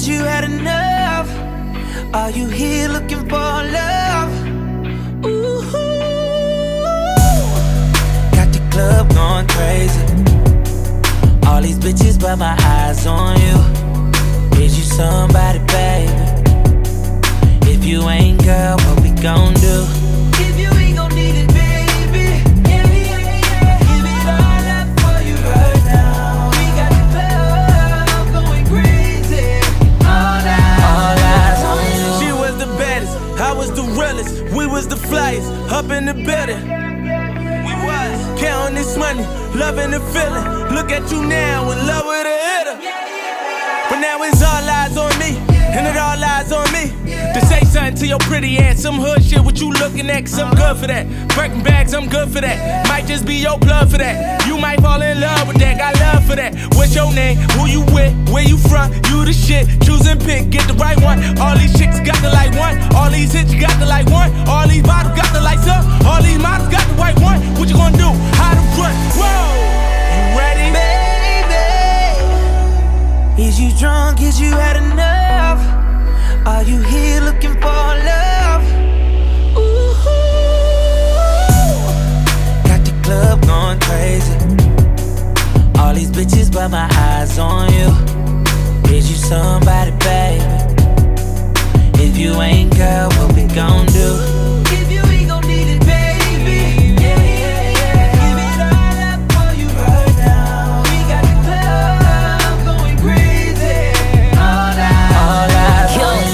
cause you had enough? Are you here looking for love? Ooh, got the club going crazy. All these bitches but my eyes on you. Is you somebody, baby? If you ain't, girl, what we gon' do? If you ain't gon' need it, baby, yeah, yeah, yeah. Give it all up for you right now. We got the club going crazy. All eyes on you. She was the baddest, I was the realest. We was the flyest, up in the building. We was counting this money, loving the feeling. Look at you now, in love with a hitter. But now it's all eyes on me, and it all eyes on me. To say something to your pretty ass, some hood shit, what you looking at, cause I'm good for that. Breaking bags, I'm good for that. Might just be your blood for that. You might fall in love with that, got love for that. What's your name, who you with, where you from, you the shit. Choose and pick, get the right one. All these chicks got the like one, all these hits got the like one. All these bottles got the lights up, all these models got the white one. What you gonna do, how to run, whoa, you ready? Baby, is you drunk, is you had enough? Are you here looking for love? Ooh, got the club going crazy. All these bitches but my eyes on you. Is you somebody, baby? If you ain't, girl, what we gon' do?